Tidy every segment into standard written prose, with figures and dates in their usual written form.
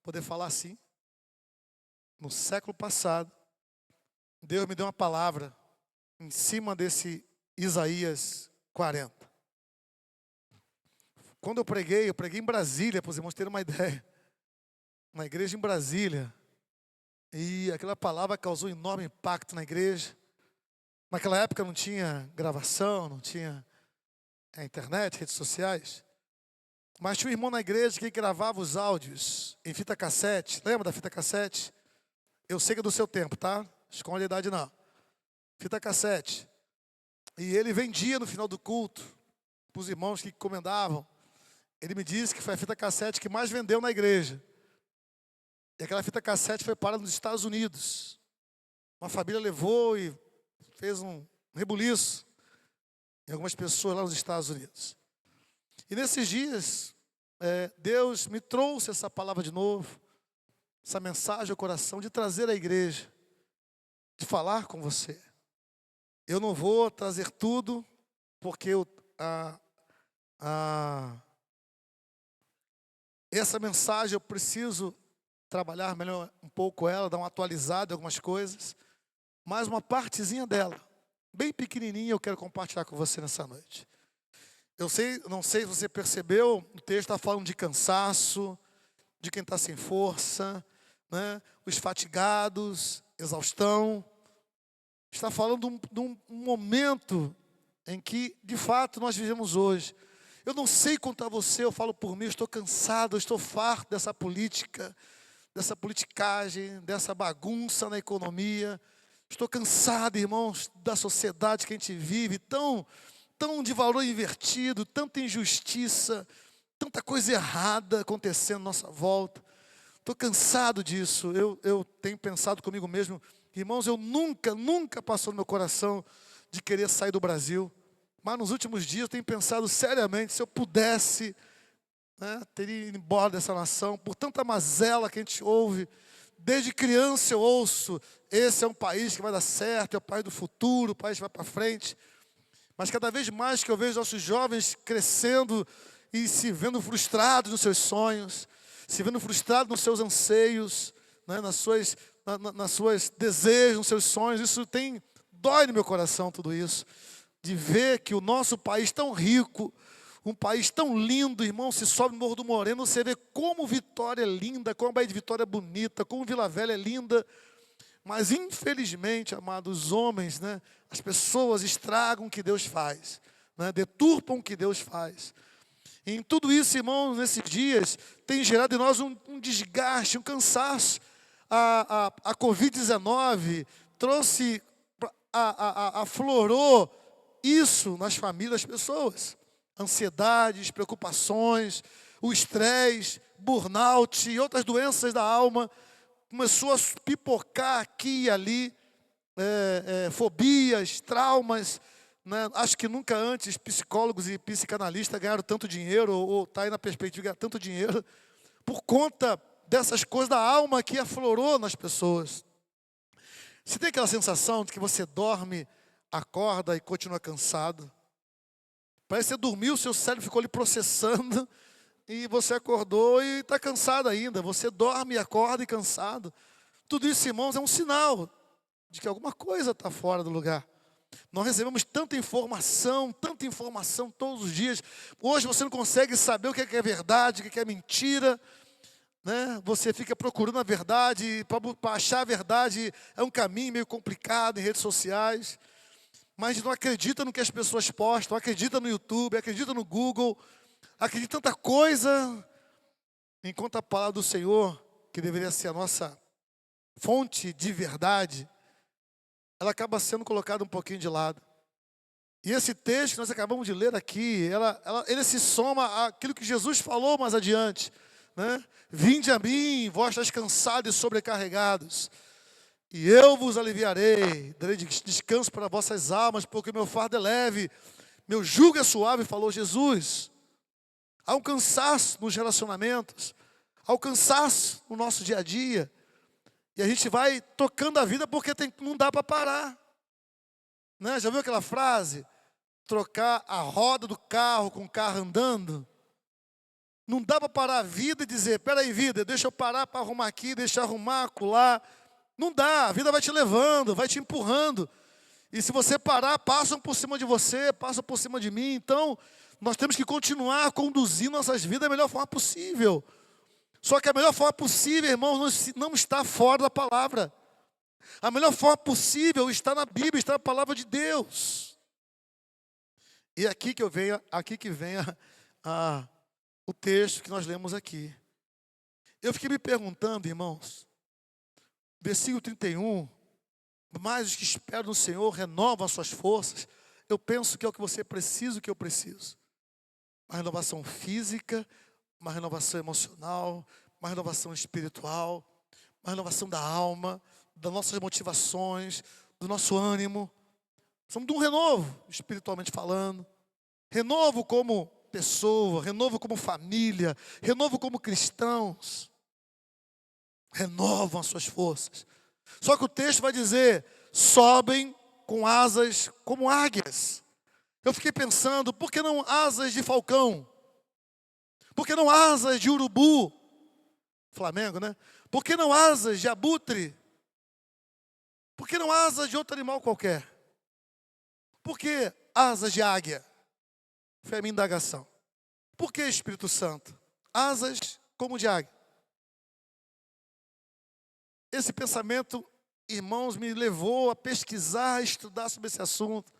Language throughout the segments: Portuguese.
poder falar assim. No século passado, Deus me deu uma palavra em cima desse Isaías 40. Quando eu preguei em Brasília, para os irmãos terem uma ideia. Na igreja em Brasília. E aquela palavra causou enorme impacto na igreja. Naquela época não tinha gravação, não tinha internet, redes sociais. Mas tinha um irmão na igreja que gravava os áudios em fita cassete. Lembra da fita cassete? Eu sei que é do seu tempo, tá? Esconde a idade não. Fita cassete. E ele vendia no final do culto para os irmãos que encomendavam. Ele me disse que foi a fita cassete que mais vendeu na igreja. E aquela fita cassete foi parada nos Estados Unidos. Uma família levou e fez um rebuliço em algumas pessoas lá nos Estados Unidos. E nesses dias, Deus me trouxe essa palavra de novo, essa mensagem ao coração, de trazer à igreja, de falar com você. Eu não vou trazer tudo, porque essa mensagem eu preciso trabalhar melhor um pouco ela, dar uma atualizada em algumas coisas, mas uma partezinha dela, bem pequenininha, eu quero compartilhar com você nessa noite. Não sei se você percebeu, o texto está falando de cansaço, de quem está sem força, né? Os fatigados, exaustão. Está falando de um momento em que, de fato, nós vivemos hoje. Eu não sei quanto a você, eu falo por mim, eu estou cansado, eu estou farto dessa política, dessa politicagem, dessa bagunça na economia. Estou cansado, irmãos, da sociedade que a gente vive, tão de valor invertido, tanta injustiça, tanta coisa errada acontecendo à nossa volta. Estou cansado disso. Eu tenho pensado comigo mesmo, irmãos, eu nunca passou no meu coração de querer sair do Brasil. Mas nos últimos dias eu tenho pensado seriamente, se eu pudesse, teria ido embora dessa nação, por tanta mazela que a gente ouve. Desde criança eu ouço, esse é um país que vai dar certo, é o país do futuro, o país que vai para frente. Mas cada vez mais que eu vejo nossos jovens crescendo e se vendo frustrados nos seus sonhos, se vendo frustrados nos seus anseios, nas suas desejos, nos seus sonhos, isso dói no meu coração tudo isso. De ver que o nosso país tão rico, um país tão lindo, irmão, se sobe no Morro do Moreno, você vê como Vitória é linda, como a Baía de Vitória é bonita, como Vila Velha é linda. Mas infelizmente, amados, os homens, as pessoas estragam o que Deus faz, deturpam o que Deus faz. E em tudo isso, irmãos, nesses dias, tem gerado em nós um desgaste, um cansaço. A Covid-19 trouxe, aflorou isso nas famílias das pessoas. Ansiedades, preocupações, o estresse, burnout e outras doenças da alma. Começou a pipocar aqui e ali, fobias, traumas. Acho que nunca antes psicólogos e psicanalistas ganharam tanto dinheiro, ou está aí na perspectiva de ganhar tanto dinheiro, por conta dessas coisas da alma que aflorou nas pessoas. Você tem aquela sensação de que você dorme, acorda e continua cansado? Parece que você dormiu, seu cérebro ficou ali processando, e você acordou e está cansado ainda. Você dorme, acorda e cansado. Tudo isso, irmãos, é um sinal de que alguma coisa está fora do lugar. Nós recebemos tanta informação todos os dias. Hoje você não consegue saber o que é verdade, o que é mentira. Você fica procurando a verdade, para achar a verdade é um caminho meio complicado em redes sociais. Mas não acredita no que as pessoas postam, acredita no YouTube, acredita no Google, acredita em tanta coisa, enquanto a palavra do Senhor, que deveria ser a nossa fonte de verdade, ela acaba sendo colocada um pouquinho de lado. E esse texto que nós acabamos de ler aqui, ele se soma àquilo que Jesus falou mais adiante. Vinde a mim, vós estáis cansados e sobrecarregados, e eu vos aliviarei, darei descanso para vossas almas, porque meu fardo é leve, meu jugo é suave, falou Jesus. Há um cansaço nos relacionamentos, há um cansaço no nosso dia a dia, e a gente vai tocando a vida porque não dá para parar. Já viu aquela frase? Trocar a roda do carro com o carro andando? Não dá para parar a vida e dizer, peraí, vida, deixa eu parar para arrumar aqui, deixa eu arrumar, acolá. Não dá, a vida vai te levando, vai te empurrando. E se você parar, passam por cima de você, passam por cima de mim. Então, nós temos que continuar conduzindo nossas vidas da melhor forma possível. Só que a melhor forma possível, irmãos, não está fora da palavra. A melhor forma possível está na Bíblia, está na palavra de Deus. E aqui que vem o texto que nós lemos aqui. Eu fiquei me perguntando, irmãos, versículo 31, mas os que esperam no Senhor renovam as suas forças. Eu penso que é o que você precisa, o que eu preciso. Uma renovação física, uma renovação emocional, uma renovação espiritual, uma renovação da alma, das nossas motivações, do nosso ânimo. Somos de um renovo, espiritualmente falando. Renovo como pessoa, renovo como família, renovo como cristãos. Renovam as suas forças. Só que o texto vai dizer, sobem com asas como águias. Eu fiquei pensando, por que não asas de falcão? Por que não asas de urubu? Flamengo, né? Por que não asas de abutre? Por que não asas de outro animal qualquer? Por que asas de águia? Foi a minha indagação. Por que, Espírito Santo? Asas como de águia. Esse pensamento, irmãos, me levou a pesquisar, a estudar sobre esse assunto,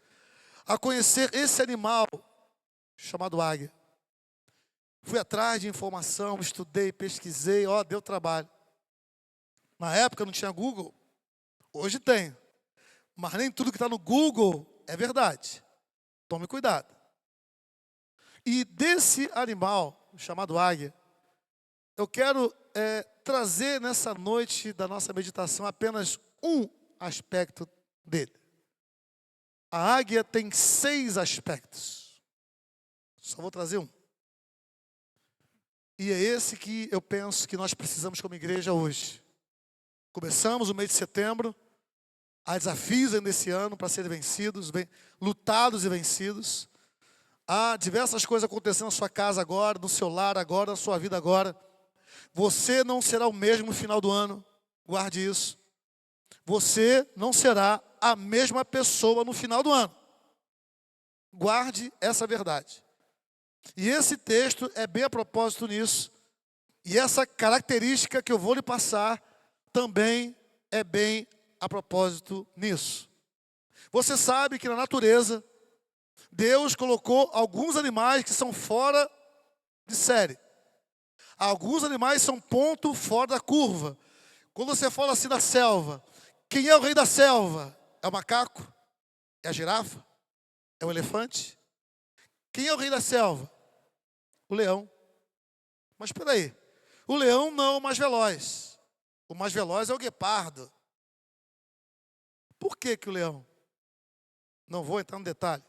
a conhecer esse animal chamado águia. Fui atrás de informação, estudei, pesquisei, deu trabalho. Na época não tinha Google, hoje tem. Mas nem tudo que está no Google é verdade. Tome cuidado. E desse animal, chamado águia, eu quero trazer nessa noite da nossa meditação apenas um aspecto dele. A águia tem 6 aspectos. Só vou trazer um. E é esse que eu penso que nós precisamos como igreja hoje. Começamos o mês de setembro. Há desafios ainda esse ano para serem vencidos, lutados e vencidos. Há diversas coisas acontecendo na sua casa agora, no seu lar agora, na sua vida agora. Você não será o mesmo no final do ano. Guarde isso. Você não será a mesma pessoa no final do ano. Guarde essa verdade. E esse texto é bem a propósito nisso. E essa característica que eu vou lhe passar também é bem a propósito nisso. Você sabe que na natureza, Deus colocou alguns animais que são fora de série. Alguns animais são ponto fora da curva. Quando você fala assim da selva, quem é o rei da selva? É o macaco? É a girafa? É o elefante? Quem é o rei da selva? O leão. Mas espera aí, o leão não é o mais veloz. O mais veloz é o guepardo. Por que o leão? Não vou entrar no detalhe,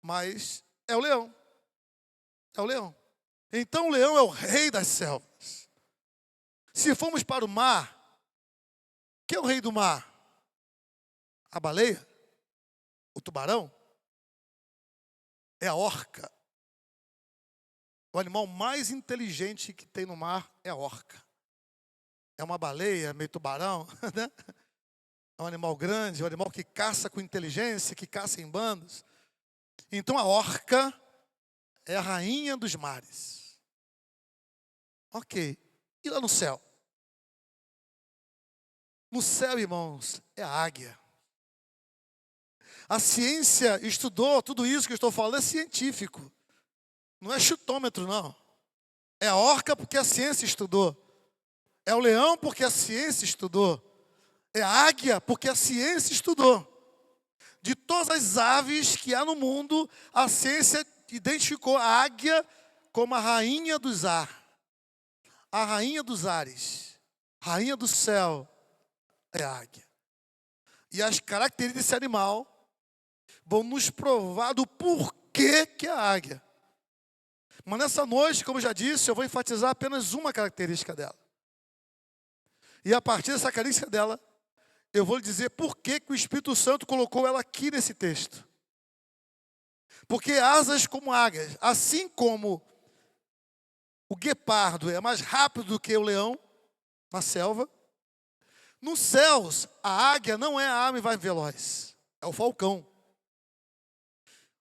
mas é o leão. É o leão. Então o leão é o rei das selvas. Se formos para o mar, quem é o rei do mar? A baleia? O tubarão? É a orca. O animal mais inteligente que tem no mar é a orca. É uma baleia, meio tubarão, né? É um animal grande, é um animal que caça com inteligência, que caça em bandos. Então a orca é a rainha dos mares. Ok. E lá no céu? No céu, irmãos, é a águia. A ciência estudou tudo isso que eu estou falando, é científico. Não é chutômetro, não. É a orca porque a ciência estudou. É o leão porque a ciência estudou. É a águia porque a ciência estudou. De todas as aves que há no mundo, a ciência identificou a águia como a rainha dos ar. A rainha dos ares. Rainha do céu é a águia. E as características desse animal vão nos provar do porquê que é a águia. Mas nessa noite, como eu já disse, eu vou enfatizar apenas uma característica dela. E a partir dessa característica dela, eu vou lhe dizer por que o Espírito Santo colocou ela aqui nesse texto. Porque asas como águias, assim como O guepardo é mais rápido do que o leão na selva. Nos céus, a águia não é a ave mais veloz, é o falcão.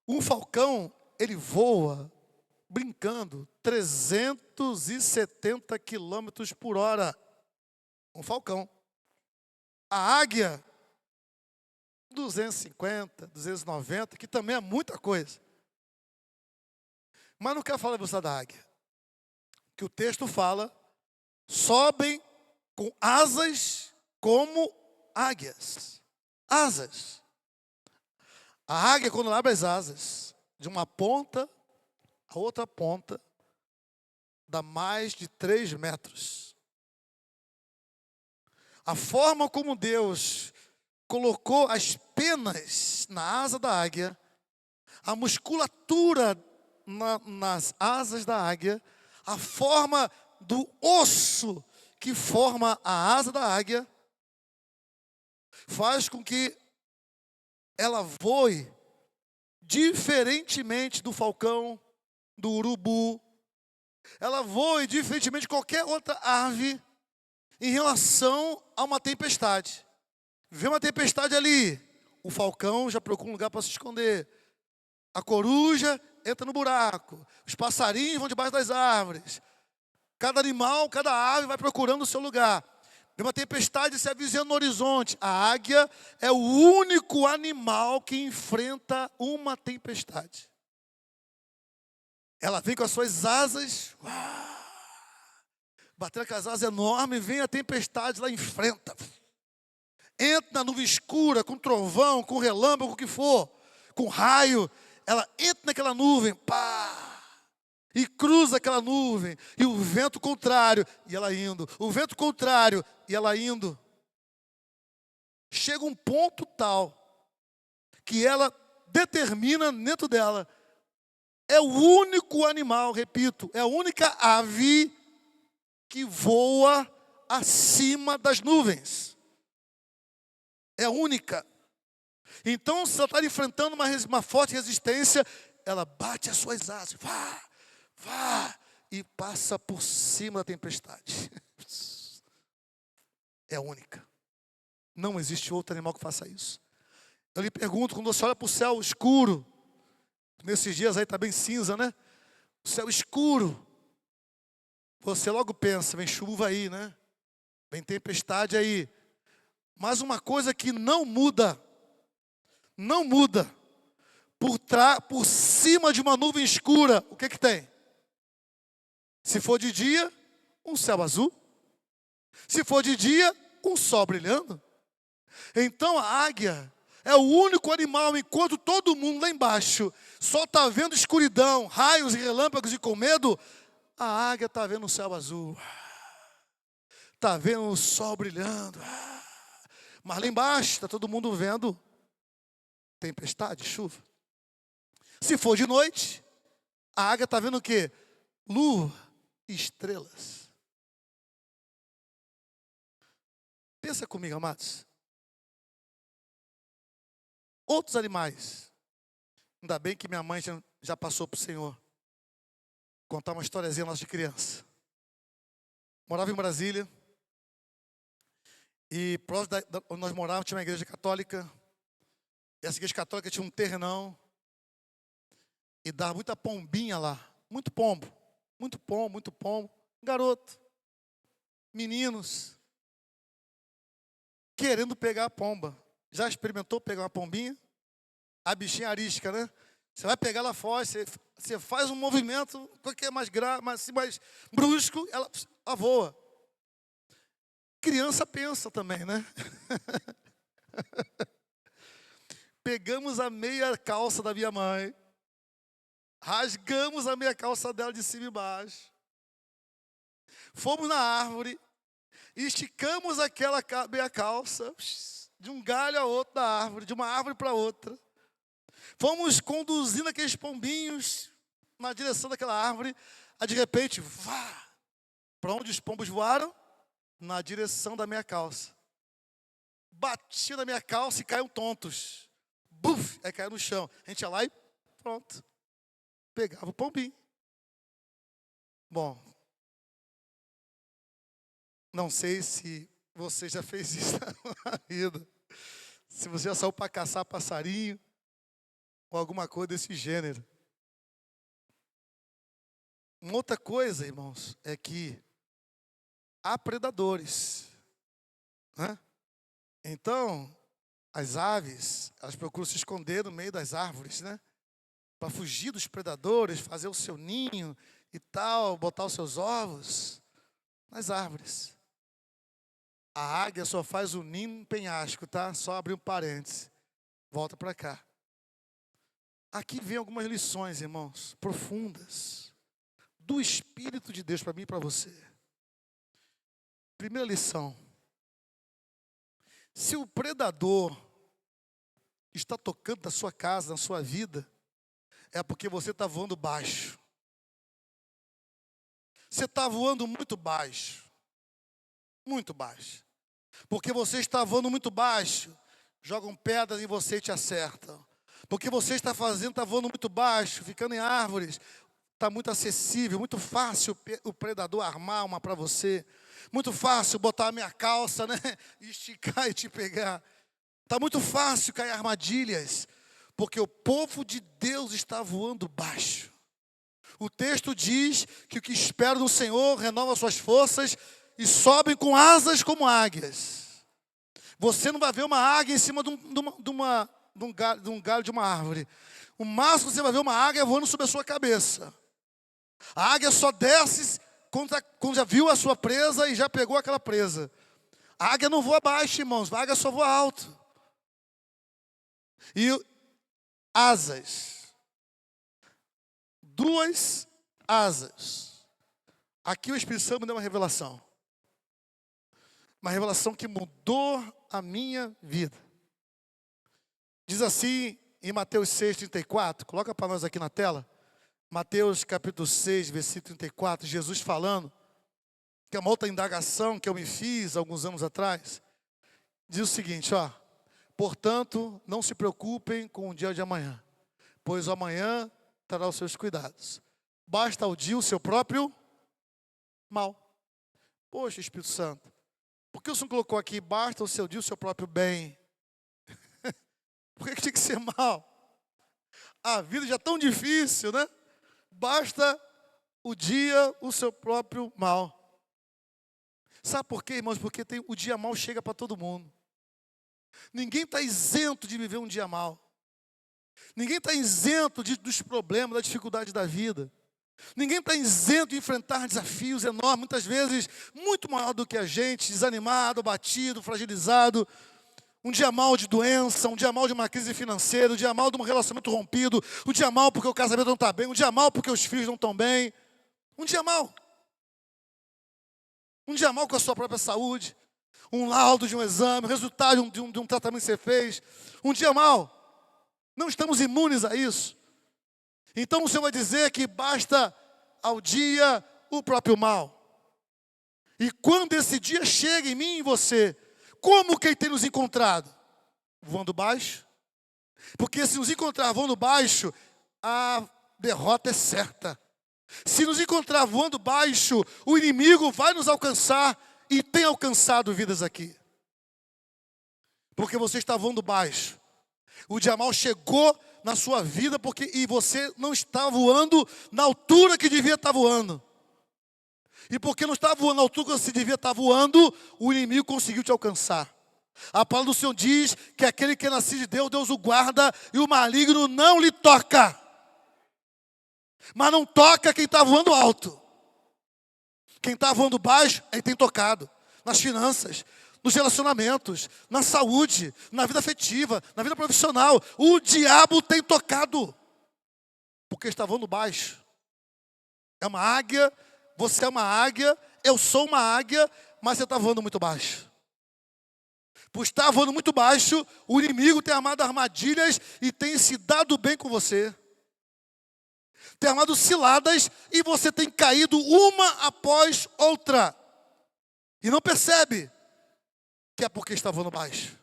Um falcão, ele voa, brincando, 370 quilômetros por hora. Um falcão. A águia, 250, 290, que também é muita coisa. Mas não quero falar da velocidade da águia. Que o texto fala, sobem com asas como águias. Asas. A águia, quando ela abre as asas, de uma ponta a outra ponta, dá mais de 3 metros. A forma como Deus colocou as penas na asa da águia, a musculatura nas asas da águia, a forma do osso que forma a asa da águia, faz com que ela voe diferentemente do falcão, do urubu. Ela voe diferentemente de qualquer outra ave em relação a uma tempestade. Vê uma tempestade ali, o falcão já procura um lugar para se esconder. A coruja entra no buraco. Os passarinhos vão debaixo das árvores. Cada animal, cada ave vai procurando o seu lugar. Vê uma tempestade se avizinhando no horizonte. A águia é o único animal que enfrenta uma tempestade. Ela vem com as suas asas, batendo com as asas enormes, vem a tempestade, lá enfrenta. Entra na nuvem escura, com trovão, com relâmpago, o que for, com raio. Ela entra naquela nuvem, e cruza aquela nuvem, e o vento contrário, e ela indo. O vento contrário, e ela indo. Chega um ponto tal, que ela determina dentro dela, é o único animal, repito, é a única ave que voa acima das nuvens. É a única. Então, se ela está enfrentando uma forte resistência, ela bate as suas asas, e passa por cima da tempestade. É a única. Não existe outro animal que faça isso. Eu lhe pergunto, quando você olha para o céu escuro, nesses dias aí está bem cinza, né? O céu escuro, você logo pensa, vem chuva aí, né? Vem tempestade aí. Mas uma coisa que não muda, por cima de uma nuvem escura, o que que tem? Se for de dia, um céu azul. Se for de dia, um sol brilhando. Então a águia é o único animal, enquanto todo mundo lá embaixo só está vendo escuridão, raios e relâmpagos e com medo, a águia está vendo o céu azul. Está vendo o sol brilhando. Mas lá embaixo está todo mundo vendo tempestade, chuva. Se for de noite, a águia está vendo o quê? Lua e estrelas. Pensa comigo, amados. Outros animais. Ainda bem que minha mãe já passou para o Senhor. Vou contar uma historiazinha nossa de criança. Morava em Brasília. E próximo onde nós morávamos tinha uma igreja católica. E essa igreja católica tinha um terrenão. E dava muita pombinha lá. Muito pombo. Muito pombo, muito pombo. Garoto. Meninos. Querendo pegar a pomba. Já experimentou pegar uma pombinha? A bichinha arisca, né? Você vai pegar ela foge, você faz um movimento, qualquer mais brusco, ela voa. Criança pensa também, né? Pegamos a meia calça da minha mãe, rasgamos a meia calça dela de cima e baixo, fomos na árvore, esticamos aquela meia calça, de um galho a outro da árvore, de uma árvore para outra. Fomos conduzindo aqueles pombinhos na direção daquela árvore. Aí de repente, para onde os pombos voaram? Na direção da minha calça. Batiam na minha calça e caíam tontos. Buf! Aí caiu no chão. A gente ia lá e pronto. Pegava o pombinho. Bom, Não sei se você já fez isso na vida. Se você já saiu para caçar passarinho ou alguma coisa desse gênero. Uma outra coisa, irmãos, é que há predadores, né? Então, as aves, elas procuram se esconder no meio das árvores, né? Para fugir dos predadores, fazer o seu ninho e tal, botar os seus ovos nas árvores. A águia só faz o ninho no penhasco, tá? Só abrir um parêntese. Volta para cá. Aqui vem algumas lições, irmãos, profundas, do Espírito de Deus para mim e para você. Primeira lição. Se o predador está tocando na sua casa, na sua vida, é porque você está voando baixo. Você está voando muito baixo. Muito baixo. Porque você está voando muito baixo, jogam pedras em você e te acertam. Porque você está voando muito baixo, ficando em árvores, está muito acessível, muito fácil o predador armar uma para você. Muito fácil botar a minha calça, né? Esticar e te pegar. Está muito fácil cair armadilhas, porque o povo de Deus está voando baixo. O texto diz que o que espera no Senhor renova suas forças e sobem com asas como águias. Você não vai ver uma águia em cima de um galho de uma árvore. O máximo que você vai ver uma águia voando sobre a sua cabeça. A águia só desce quando já viu a sua presa e já pegou aquela presa. A águia não voa baixo, irmãos. A águia só voa alto. E asas. 2 asas. Aqui o Espírito Santo me deu uma revelação. Uma revelação que mudou a minha vida. Diz assim em Mateus 6,34. Coloca para nós aqui na tela. Mateus capítulo 6, versículo 34. Jesus falando. Que é uma outra indagação que eu me fiz alguns anos atrás. Diz o seguinte, ó. Portanto, não se preocupem com o dia de amanhã, pois o amanhã trará os seus cuidados. Basta ao dia o seu próprio mal. Poxa, Espírito Santo, por que o Senhor colocou aqui, basta o seu dia o seu próprio bem? Por que tinha que ser mal? A vida já é tão difícil, né? Basta o dia o seu próprio mal. Sabe por quê, irmãos? Porque o dia mal chega para todo mundo. Ninguém está isento de viver um dia mal. Ninguém está isento dos problemas, da dificuldade da vida. Ninguém está isento de enfrentar desafios enormes, muitas vezes muito maior do que a gente, desanimado, abatido, fragilizado. Um dia mal de doença, um dia mal de uma crise financeira, um dia mal de um relacionamento rompido, um dia mal porque o casamento não está bem, um dia mal porque os filhos não estão bem. Um dia mal. Um dia mal com a sua própria saúde. Um laudo de um exame, o resultado de um tratamento que você fez. Um dia mal. Não estamos imunes a isso. Então o Senhor vai dizer que basta ao dia o próprio mal. E quando esse dia chega em mim e em você, como que ele tem nos encontrado? Voando baixo? Porque se nos encontrar voando baixo, a derrota é certa. Se nos encontrar voando baixo, o inimigo vai nos alcançar e tem alcançado vidas aqui. Porque você está voando baixo. O dia mal chegou na sua vida e você não está voando na altura que devia estar voando. E porque não está voando na altura que você devia estar voando, o inimigo conseguiu te alcançar. A palavra do Senhor diz que aquele que é nascido de Deus, Deus o guarda e o maligno não lhe toca. Mas não toca quem está voando alto. Quem está voando baixo, ele tem tocado. Nas finanças, nos relacionamentos, na saúde, na vida afetiva, na vida profissional. O diabo tem tocado. Porque está voando baixo. É uma águia, você é uma águia, eu sou uma águia, mas você está voando muito baixo. Por estar voando muito baixo, o inimigo tem armado armadilhas e tem se dado bem com você. Tem armado ciladas e você tem caído uma após outra. E não percebe que é porque está voando baixo.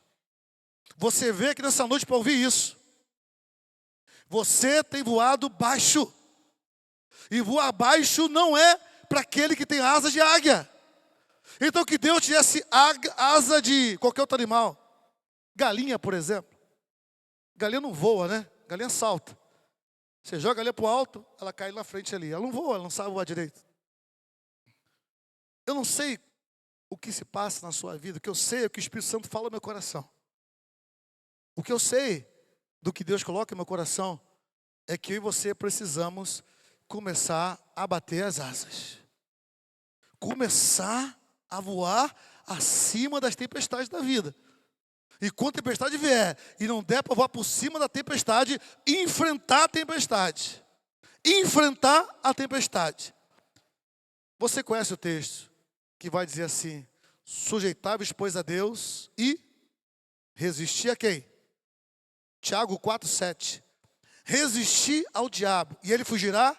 Você vê aqui nessa noite para ouvir isso. Você tem voado baixo. E voar baixo não é para aquele que tem asas de águia. Então que Deus tivesse asa de qualquer outro animal. Galinha, por exemplo. Galinha não voa, né? Galinha salta. Você joga a galinha para o alto, ela cai na frente ali. Ela não voa, ela não sabe voar direito. Eu não sei o que se passa na sua vida. O que eu sei é o que o Espírito Santo fala no meu coração. O que eu sei do que Deus coloca no meu coração é que eu e você precisamos começar a bater as asas. Começar a voar acima das tempestades da vida. E quando a tempestade vier e não der para voar por cima da tempestade, enfrentar a tempestade. Enfrentar a tempestade. Você conhece o texto que vai dizer assim: sujeitáveis, pois, a Deus e resistir a quem? Tiago 4,7. Resistir ao diabo e ele fugirá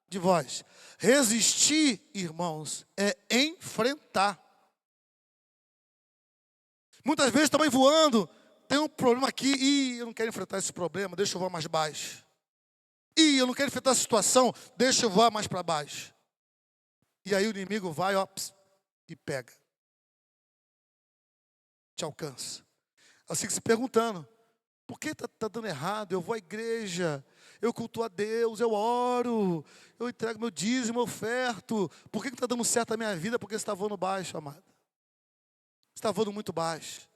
de vós. Resistir, irmãos, é enfrentar. Muitas vezes também voando, tem um problema aqui, e eu não quero enfrentar esse problema, deixa eu voar mais baixo. E eu não quero enfrentar essa situação, deixa eu voar mais para baixo. E aí o inimigo vai, ó, e pega. Te alcança. Assim que se perguntando, por que está dando errado? Eu vou à igreja, eu cultuo a Deus, eu oro, eu entrego meu dízimo, eu oferto. Por que está dando certo a minha vida? Porque você está voando baixo, amado. Você está voando muito baixo.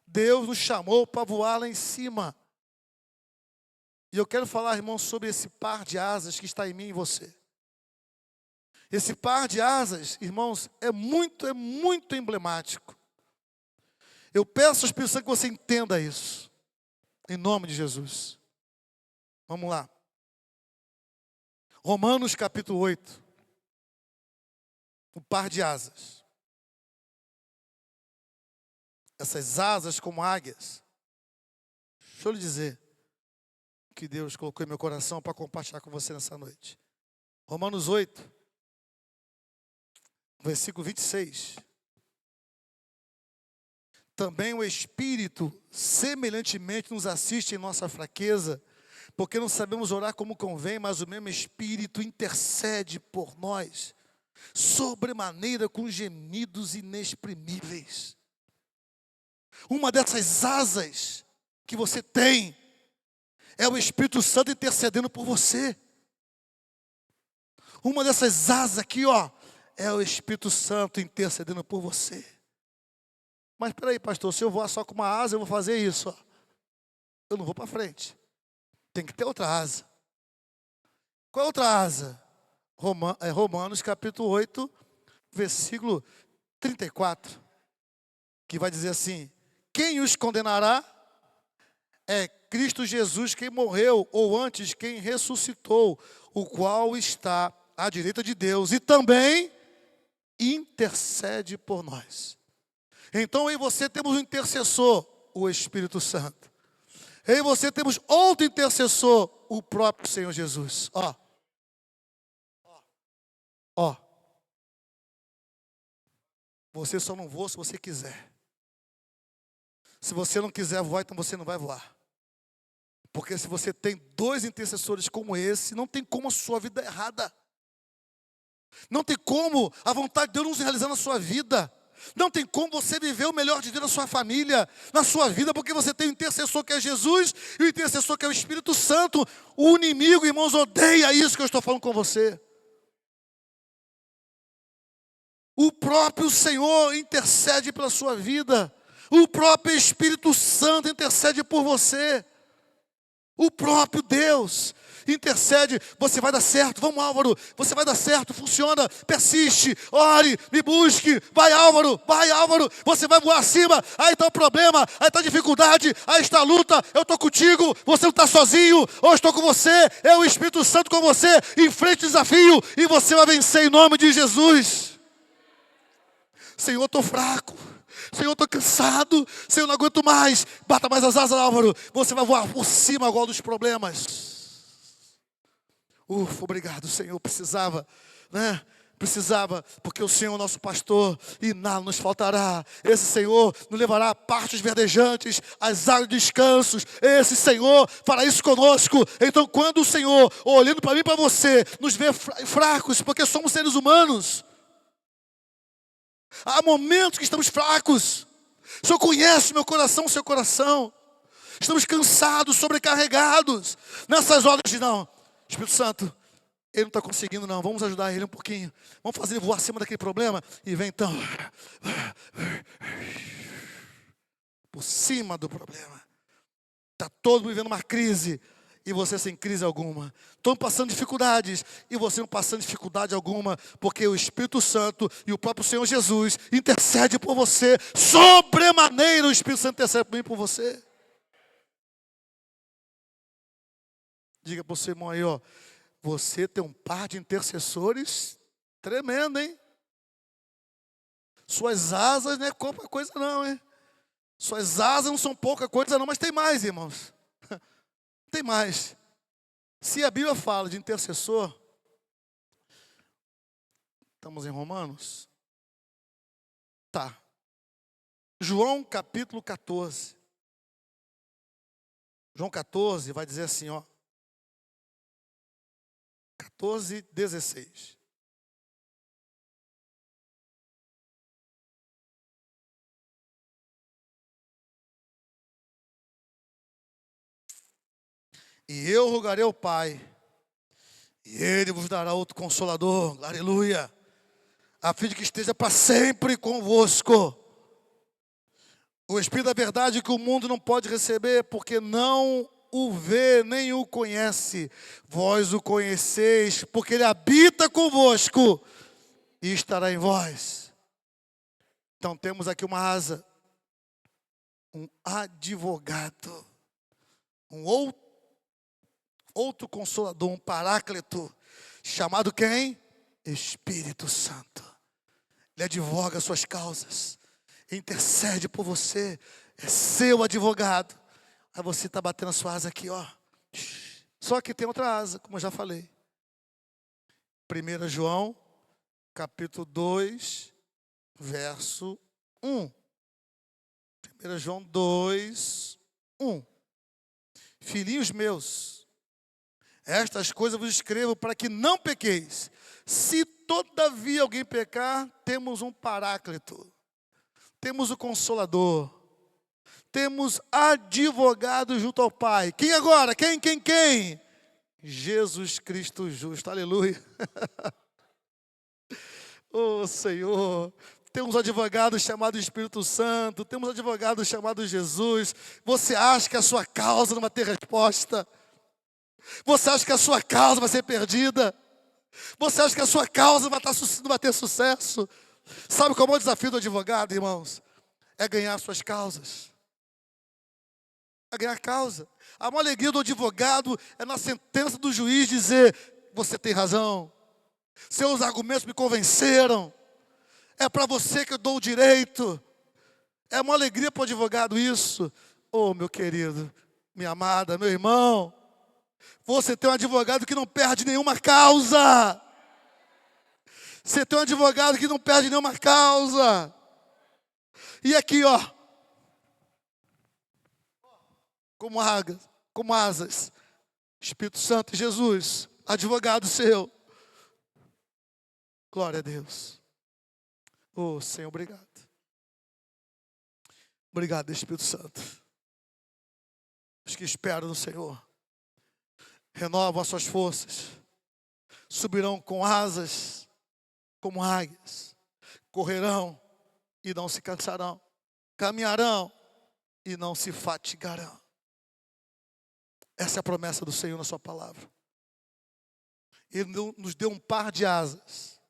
Deus nos chamou para voar lá em cima. E eu quero falar, irmãos, sobre esse par de asas que está em mim e em você. Esse par de asas, irmãos, é muito emblemático. Eu peço ao Espírito Santo que você entenda isso. Em nome de Jesus. Vamos lá. Romanos capítulo 8. O par de asas. Essas asas como águias. Deixa eu lhe dizer o que Deus colocou em meu coração para compartilhar com você nessa noite. Romanos 8, versículo 26. Também o Espírito semelhantemente nos assiste em nossa fraqueza, porque não sabemos orar como convém, mas o mesmo Espírito intercede por nós, sobremaneira com gemidos inexprimíveis. Uma dessas asas que você tem é o Espírito Santo intercedendo por você. Uma dessas asas aqui, ó, é o Espírito Santo intercedendo por você. Mas peraí, pastor, se eu voar só com uma asa, eu vou fazer isso, ó. Eu não vou para frente. Tem que ter outra asa. Qual é a outra asa? Romanos capítulo 8, versículo 34. Que vai dizer assim: quem os condenará? É Cristo Jesus quem morreu, ou antes quem ressuscitou, o qual está à direita de Deus e também intercede por nós. Então em você temos um intercessor, o Espírito Santo. Em você temos outro intercessor, o próprio Senhor Jesus. Ó. Você só não voa se você quiser. Se você não quiser voar, então você não vai voar. Porque se você tem dois intercessores como esse, não tem como a sua vida dar errada. Não tem como a vontade de Deus não se realizar na sua vida. Não tem como você viver o melhor de Deus na sua família, na sua vida, porque você tem o intercessor que é Jesus e o intercessor que é o Espírito Santo. O inimigo, irmãos, odeia isso que eu estou falando com você. O próprio Senhor intercede pela sua vida. O próprio Espírito Santo intercede por você. O próprio Deus intercede. Você vai dar certo. Vamos, Álvaro. Você vai dar certo. Funciona. Persiste. Ore. Me busque. Vai, Álvaro. Vai, Álvaro. Você vai voar acima. Aí está o problema. Aí está a dificuldade. Aí está a luta. Eu estou contigo. Você não está sozinho. Eu estou com você. É o Espírito Santo com você. Enfrente o desafio. E você vai vencer em nome de Jesus. Senhor, estou fraco. Senhor, estou cansado. Senhor, não aguento mais. Bata mais as asas, Álvaro. Você vai voar por cima agora dos problemas. Obrigado, Senhor. Precisava, né? Precisava, porque o Senhor é o nosso pastor e nada nos faltará. Esse Senhor nos levará a partes verdejantes, as águas de descansos. Esse Senhor fará isso conosco. Então, quando o Senhor, olhando para mim e para você, nos vê fracos, porque somos seres humanos, Há momentos que estamos fracos. O Senhor conhece meu coração, o seu coração. Estamos cansados, sobrecarregados. Nessas horas de não, Espírito Santo, ele não está conseguindo não, vamos ajudar ele um pouquinho. Vamos fazer ele voar acima daquele problema. E vem então, por cima do problema. Está todo mundo vivendo uma crise. E você sem crise alguma. Estão passando dificuldades. E você não passando dificuldade alguma. Porque o Espírito Santo e o próprio Senhor Jesus intercede por você. Sobremaneira o Espírito Santo intercede por mim e por você. Diga para o seu irmão aí, ó. Você tem um par de intercessores tremendo, hein? Suas asas não é pouca coisa não, hein? Suas asas não são pouca coisa não, mas tem mais, irmãos. Tem mais. Se a Bíblia fala de intercessor, estamos em Romanos? Tá. João capítulo 14. João 14 vai dizer assim, ó. 14, 16. E eu rogarei ao Pai, e Ele vos dará outro Consolador, aleluia, a fim de que esteja para sempre convosco. O Espírito da verdade que o mundo não pode receber, porque não o vê, nem o conhece. Vós o conheceis, porque Ele habita convosco e estará em vós. Então temos aqui uma asa, um advogado, um outro Consolador, um Paráclito, chamado quem? Espírito Santo. Ele advoga suas causas, intercede por você, é seu advogado. Aí você está batendo a sua asa aqui, ó. Só que tem outra asa, como eu já falei. 1 João, capítulo 2, verso 1. 1 João 2, 1. Filhinhos meus, estas coisas vos escrevo para que não pequeis. Se todavia alguém pecar, temos um Paráclito, temos o Consolador, temos advogado junto ao Pai. Quem agora? Quem? Jesus Cristo justo, aleluia. Oh Senhor, temos um advogado chamado Espírito Santo, temos um advogado chamado Jesus. Você acha que a sua causa não vai ter resposta? Você acha que a sua causa vai ser perdida? Você acha que a sua causa não vai ter sucesso? Sabe qual é o desafio do advogado, irmãos? É ganhar suas causas. É ganhar causa. A maior alegria do advogado é na sentença do juiz dizer: você tem razão, seus argumentos me convenceram, é para você que eu dou o direito. É uma alegria para o advogado isso. Oh, meu querido, minha amada, meu irmão, você tem um advogado que não perde nenhuma causa. Você tem um advogado que não perde nenhuma causa. E aqui, ó, como asas, Espírito Santo e Jesus, advogado seu. Glória a Deus. Oh, Senhor, obrigado. Obrigado, Espírito Santo. Os que esperam no Senhor renovam as suas forças, subirão com asas como águias, correrão e não se cansarão, caminharão e não se fatigarão. Essa é a promessa do Senhor na sua palavra. Ele nos deu um par de asas.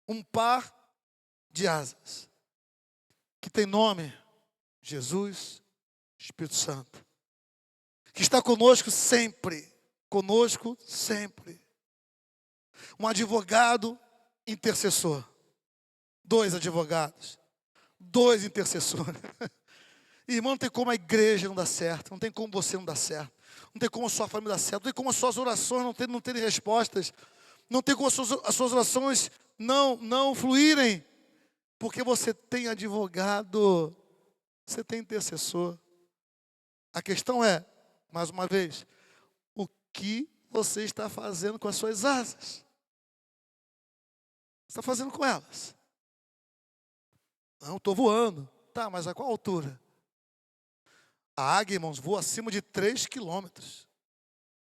Um par de asas. Que tem nome, Jesus, Espírito Santo. Que está conosco sempre. Conosco sempre. Um advogado intercessor. 2 advogados. 2 intercessores. Irmão, não tem como a igreja não dar certo. Não tem como você não dar certo. Não tem como a sua família dar certo. Não tem como as suas orações não terem respostas. Não tem como as suas orações não fluírem. Porque você tem advogado. Você tem intercessor. A questão é, mais uma vez, o que você está fazendo com as suas asas? Você está fazendo com elas? Não, estou voando. Tá, mas a qual altura? A águia, irmãos, voa acima de 3 quilômetros.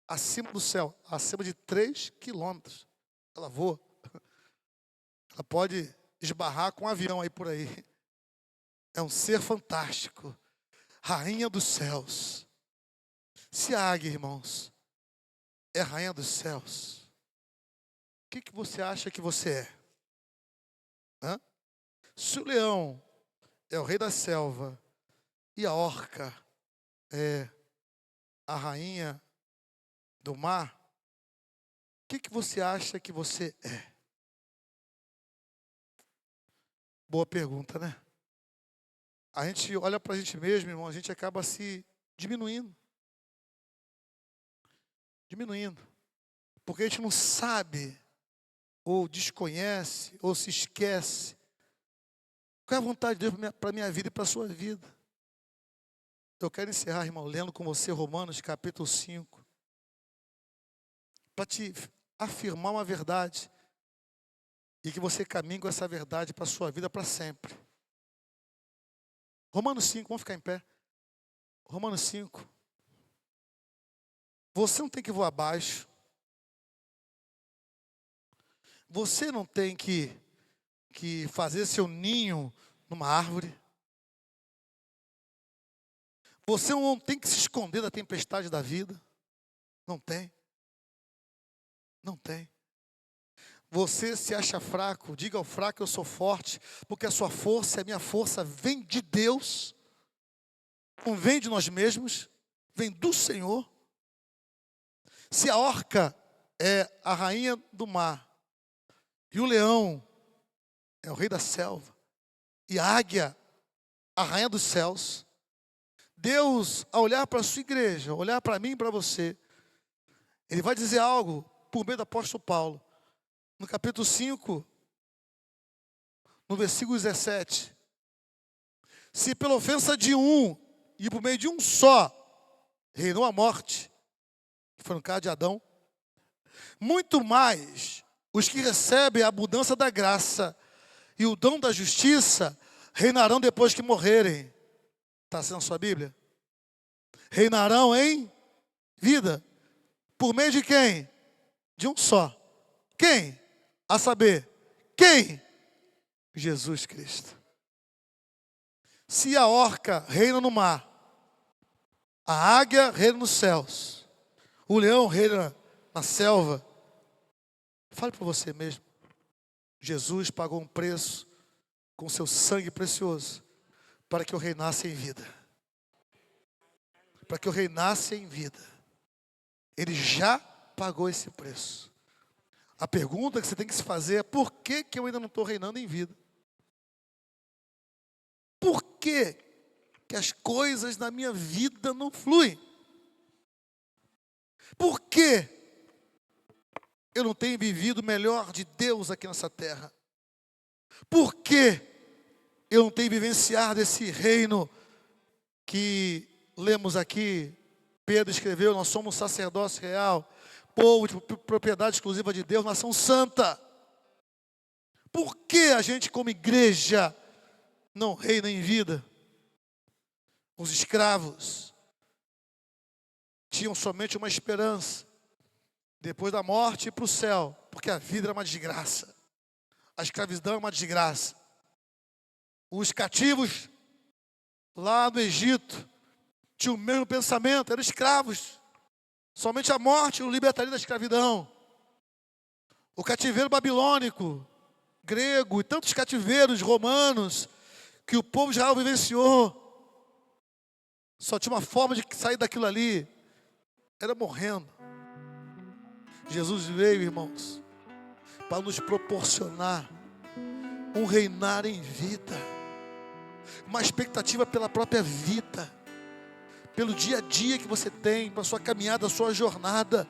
Acima do céu, acima de 3 quilômetros. Ela voa. Ela pode esbarrar com um avião aí por aí. É um ser fantástico. Rainha dos céus. Se a águia, irmãos, é rainha dos céus, o que você acha que você é? Hã? Se o leão é o rei da selva e a orca é a rainha do mar, o que você acha que você é? Boa pergunta, né? A gente olha para a gente mesmo, irmão, a gente acaba se diminuindo. Porque a gente não sabe, ou desconhece, ou se esquece. Qual é a vontade de Deus para a minha vida e para a sua vida? Eu quero encerrar, irmão, lendo com você Romanos capítulo 5. Para te afirmar uma verdade. E que você caminhe com essa verdade para a sua vida para sempre. Romanos 5, vamos ficar em pé. Romanos 5. Você não tem que voar abaixo. Você não tem que fazer seu ninho numa árvore. Você não tem que se esconder da tempestade da vida. Não tem. Não tem. Você se acha fraco, diga ao fraco, eu sou forte, porque a sua força, a minha força, vem de Deus, não vem de nós mesmos, vem do Senhor. Se a orca é a rainha do mar, e o leão é o rei da selva, e a águia, a rainha dos céus, Deus, ao olhar para a sua igreja, olhar para mim e para você, Ele vai dizer algo por meio do apóstolo Paulo. No capítulo 5, no versículo 17. Se pela ofensa de um, e por meio de um só, reinou a morte, que foi no caso de Adão, muito mais os que recebem a abundância da graça e o dom da justiça, reinarão depois que morrerem. Está assim na sua Bíblia? Reinarão em vida. Por meio de quem? De um só. Quem? A saber, quem? Jesus Cristo. Se a orca reina no mar, a águia reina nos céus, o leão reina na selva, fale para você mesmo. Jesus pagou um preço com seu sangue precioso para que eu reinasse em vida. Para que eu reinasse em vida. Ele já pagou esse preço. A pergunta que você tem que se fazer é: por que eu ainda não estou reinando em vida? Por que as coisas na minha vida não fluem? Por que eu não tenho vivido o melhor de Deus aqui nessa terra? Por que eu não tenho vivenciado esse reino que lemos aqui? Pedro escreveu: nós somos sacerdócio real, povo de propriedade exclusiva de Deus, nação santa. Por que a gente como igreja não reina em vida? Os escravos tinham somente uma esperança: depois da morte ir para o céu, porque a vida era uma desgraça, a escravidão é uma desgraça. Os cativos lá no Egito tinham o mesmo pensamento, eram escravos. Somente a morte o libertaria da escravidão. O cativeiro babilônico, grego e tantos cativeiros romanos que o povo de Israel vivenciou, só tinha uma forma de sair daquilo ali, era morrendo. Jesus veio, irmãos, para nos proporcionar um reinar em vida, uma expectativa pela própria vida, pelo dia a dia que você tem, para a sua caminhada, a sua jornada.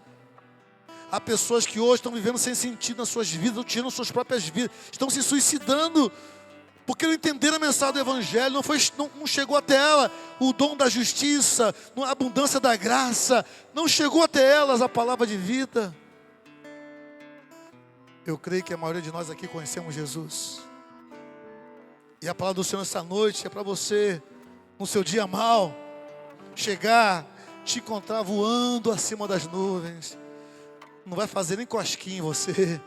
Há pessoas que hoje estão vivendo sem sentido nas suas vidas, ou tirando suas próprias vidas, estão se suicidando, porque não entenderam a mensagem do Evangelho, não chegou até ela o dom da justiça, a abundância da graça, não chegou até elas a palavra de vida. Eu creio que a maioria de nós aqui conhecemos Jesus. E a palavra do Senhor essa noite é para você, no seu dia mal, chegar, te encontrar voando acima das nuvens. Não vai fazer nem cosquinha em você.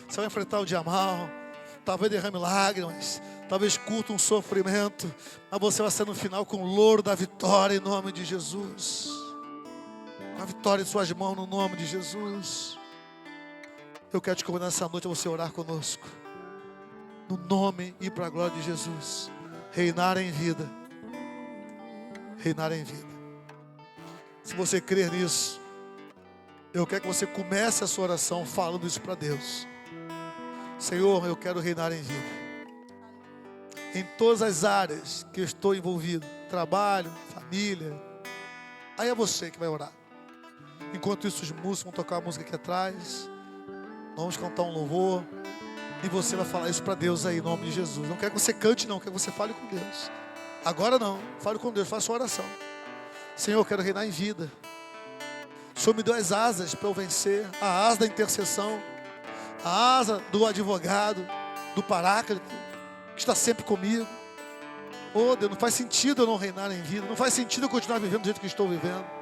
Você vai enfrentar o dia mal. Talvez derrame lágrimas, talvez curta um sofrimento, mas você vai ser no final com o louro da vitória em nome de Jesus. A vitória em suas mãos no nome de Jesus. Eu quero te convidar essa noite a você orar conosco. No nome e para a glória de Jesus. Reinar em vida. Reinar em vida. Se você crer nisso, eu quero que você comece a sua oração falando isso para Deus. Senhor, eu quero reinar em vida. Em todas as áreas que eu estou envolvido. Trabalho, família. Aí é você que vai orar. Enquanto isso, os músicos vão tocar a música aqui atrás. Vamos cantar um louvor. E você vai falar isso para Deus aí, em nome de Jesus. Não quero que você cante, não. Quero que você fale com Deus. Agora não. Fale com Deus. Faça uma oração. Senhor, eu quero reinar em vida. O Senhor me deu as asas para eu vencer. A asa da intercessão. A asa do advogado. Do paráclito. Que está sempre comigo. Oh, Deus, não faz sentido eu não reinar em vida. Não faz sentido eu continuar vivendo do jeito que estou vivendo.